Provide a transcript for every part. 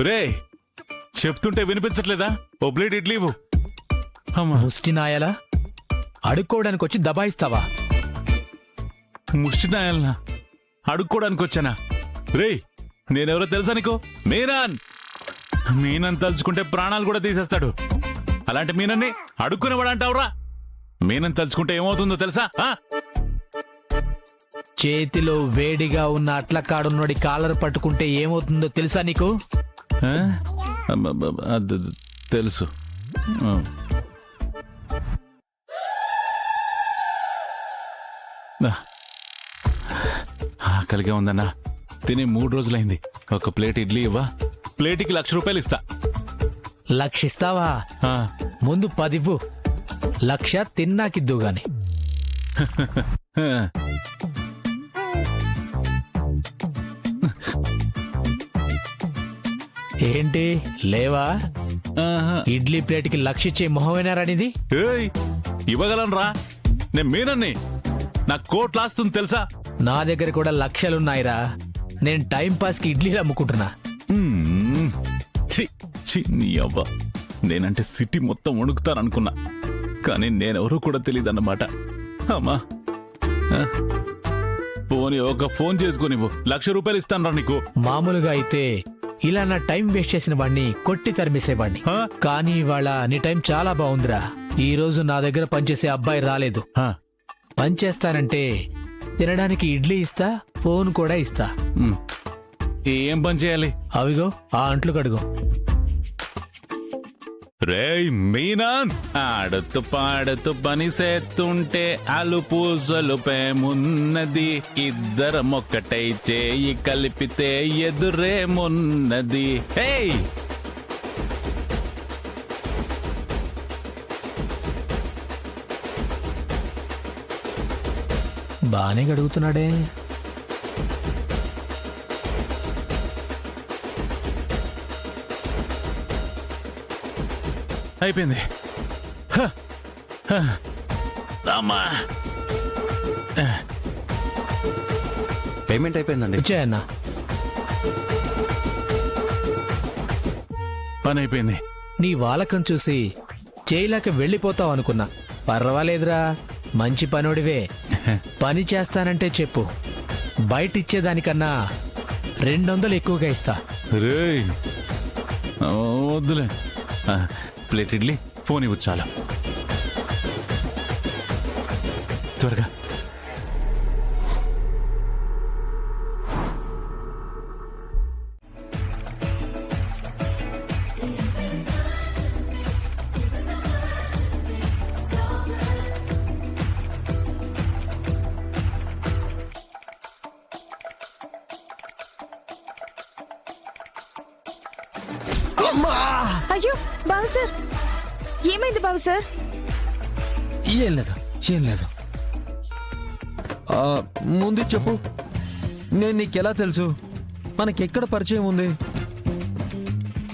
రే చెప్తుంటే వినిపించట్లేదా? ఓ ప్లేట్ ఇడ్లీ ఇవ్వు. అమ్మా ముష్టి నాయలా అడుక్కోవడానికి వచ్చి దబాయిస్తావా? ముష్టి నాయాలనా? అడుక్కోవడానికి వచ్చానా? రే నేనెవరో తెలుసా నీకు? మీనాన్. మీనన్ తలుచుకుంటే ప్రాణాలు కూడా తీసేస్తాడు. అలాంటి మీనన్ని అడుక్కునేవాడంటావురా? మీనన్ తలుచుకుంటే ఏమవుతుందో తెలుసా? చేతిలో వేడిగా ఉన్న అట్ల కాడున్నోడి కాలర్ పట్టుకుంటే ఏమవుతుందో తెలుసా నీకు? తెలుసు. ఆకలిగా ఉందన్నా. తిని 3 రోజులైంది. ఒక ప్లేట్ ఇడ్లీ ఇవ్వా? ప్లేట్కి ₹1,00,000 ఇస్తా. లక్షిస్తావా? ముందు 10 ఇవ్వు. 1,00,000 తిన్నాకిద్దు గాని. ఏంటి లేవా? ఇడ్లీ ప్లేట్కి 1,00,000 ఇచ్చే మొహమేనా రానిది? ఇవ్వగలను రా, నేను మీనన్ని. నాకు కోట్లాస్తుంది తెలుసా? నా దగ్గర కూడా 1,00,000ఉన్నాయిరా. నేను టైం పాస్ కి ఇడ్లీలు అమ్ముకుంటున్నా. నీ అవ్వ, నేనంటే సిటీ మొత్తం వణుకుతాననుకున్నా, కానీ నేనెవరూ కూడా తెలియదన్నమాట. అమ్మా పోనీ ఒక ఫోన్ చేసుకుని ₹1,00,000 ఇస్తాను నీకు. మామూలుగా అయితే ఇలా నా టైం వేస్ట్ చేసిన వాడిని కొట్టి తరిమేసేవాడిని. కానీ ఇవాళ నీ టైం చాలా బాగుందిరా. ఈ రోజు నా దగ్గర పనిచేసే అబ్బాయి రాలేదు. పనిచేస్తానంటే తినడానికి ఇడ్లీ ఇస్తా, ఫోన్ కూడా ఇస్తా. ఏం పని చేయాలి? అవిగో ఆ అంట్లు కడుగు. రేయ్ మీనాన్, ఆడుతూ పాడుతూ పని చేస్తుంటే అలుపు సొలుపేమున్నది? ఇద్దరం ఒక్కటై చేయి కలిపితే ఎదురేమున్నది? ఏయ్ బానే గడుగుతున్నాడే. అయిపోయింది. అమ్మా పేమెంట్ అయిపోయిందండి. వచ్చాయన్నా. పని అయిపోయింది. నీ వాలకం చూసి చేయలేక వెళ్ళిపోతావు అనుకున్నా. పర్వాలేదురా, మంచి పనోడివే. పని చేస్తానంటే చెప్పు, బయట ఇచ్చేదానికన్నా 200 ఎక్కువగా ఇస్తా. రేయ్ వద్దులే. ప్లేట్ ఇడ్లీ, ఫోన్ ఇవ్వు చాలు. త్వరగా. అయ్యో బాబు సార్, ఏమైంది బాబు సార్? ఏం లేదు. ముందు చెప్పు, నేను నీకెలా తెలుసు? మనకెక్కడ పరిచయం ఉంది?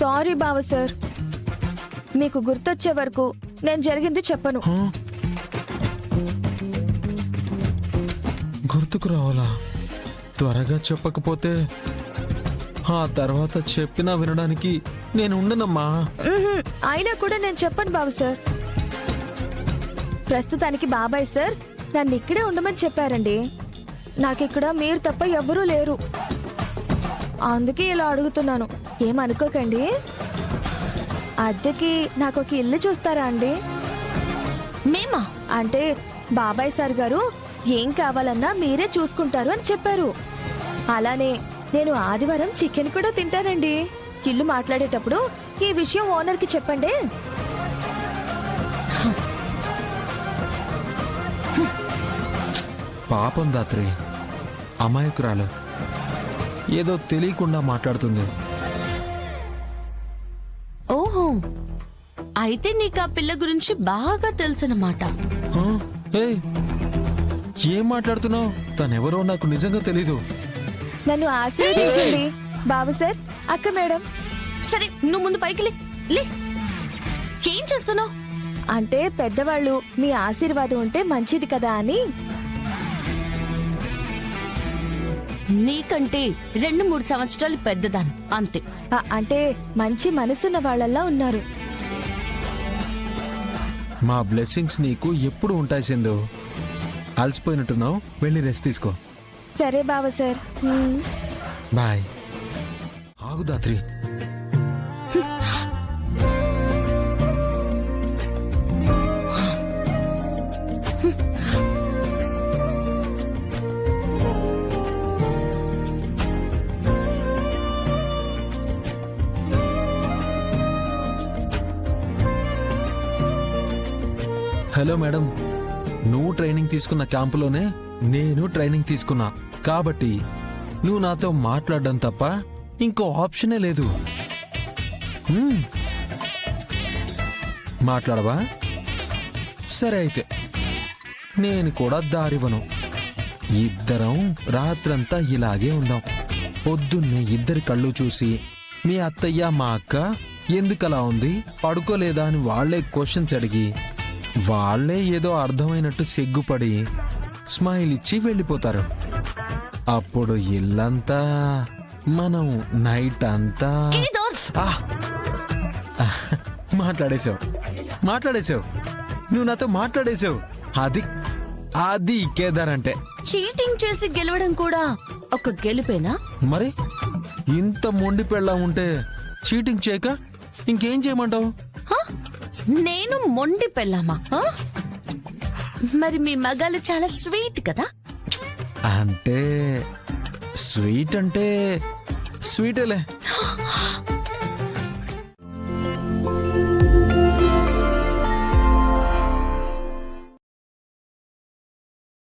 సారీ బాబు సార్, మీకు గుర్తొచ్చే వరకు నేను జరిగింది చెప్పను. గుర్తుకు రావాలా? త్వరగా చెప్పకపోతే ఆ తర్వాత చెప్పినా వినడానికి నేను ఉండనమ్మా. అయినా కూడా నేను చెప్పను బాబు సార్. ప్రస్తుతానికి బాబాయ్ సార్ నన్ను ఇక్కడే ఉండమని చెప్పారండి. నాకిక్కడ మీరు తప్ప ఎవ్వరూ లేరు, అందుకే ఇలా అడుగుతున్నాను. ఏమనుకోకండి. అద్దెకి నాకు ఒక ఇల్లు చూస్తారా అండి? మేమా? అంటే బాబాయ్ సార్ గారు ఏం కావాలన్నా మీరే చూసుకుంటారు అని చెప్పారు. అలానే నేను ఆదివారం చికెన్ కూడా తింటానండి. ఇల్లు మాట్లాడేటప్పుడు ఈ విషయం ఓనర్ కి చెప్పండి. పాపం దాత్రి, అమాయకురాలు, ఏదో తెలియకుండా మాట్లాడుతుంది. ఓహో, అయితే నీకు ఆ పిల్ల గురించి బాగా తెలుసన్నమాట. ఏం మాట్లాడుతున్నావు? తనెవరో నాకు నిజంగా తెలీదు. నన్ను ఆశీర్వదించండి బాబు సార్, అక్క మేడం. సరే నువ్వు ముందు పైకి లే. ఏం చేస్తున్నావు? అంటే పెద్దవాళ్ళు మీ ఆశీర్వాదం ఉంటే మంచిది కదా అని. నీకంటే 2-3 సంవత్సరాలు పెద్దదాన్ని అంతే. అంటే మంచి మనసున్న వాళ్ళల్లా ఉన్నారు. మా బ్లెస్సింగ్స్ నీకు ఎప్పుడు ఉంటాయి సింధు. అలసిపోయినట్టున్నావు, వెళ్ళి రెస్ట్ తీసుకో. సరే బావ సార్. బాయ్. ఆగు దాత్రి. హలో మేడం, నువ్వు ట్రైనింగ్ తీసుకున్న క్యాంపులోనే నేను ట్రైనింగ్ తీసుకున్నా కాబట్టి నువ్వు నాతో మాట్లాడడం తప్ప ఇంకో ఆప్షనే లేదు. మాట్లాడవా? సరే అయితే నేను కూడా దారివ్వను. ఇద్దరం రాత్రంతా ఇలాగే ఉందాం. పొద్దున్నే ఇద్దరి కళ్ళు చూసి మీ అత్తయ్య మా అక్క ఎందుకలా ఉంది, పడుకోలేదా అని వాళ్లే క్వశ్చన్స్ అడిగి వాళ్లే ఏదో అర్థమైనట్టు సిగ్గుపడి స్మైల్ ఇచ్చి వెళ్ళిపోతారు. అప్పుడు ఇల్లంతా మనం నైట్ అంతా మాట్లాడేశావు నువ్వు నాతో మాట్లాడేశావు. అది కేదార్ అంటే. చీటింగ్ చేసి గెలవడం కూడా ఒక గెలుపేనా? మరి ఇంత మొండి పెళ్ళా ఉంటే చీటింగ్ చేయక ఇంకేం చేయమంటావు? హ? నేను మొండి పెళ్ళామా? మరి మీ మగాళ్ళు చాలా స్వీట్ కదా. అంటే స్వీట్ అంటే స్వీటేలే.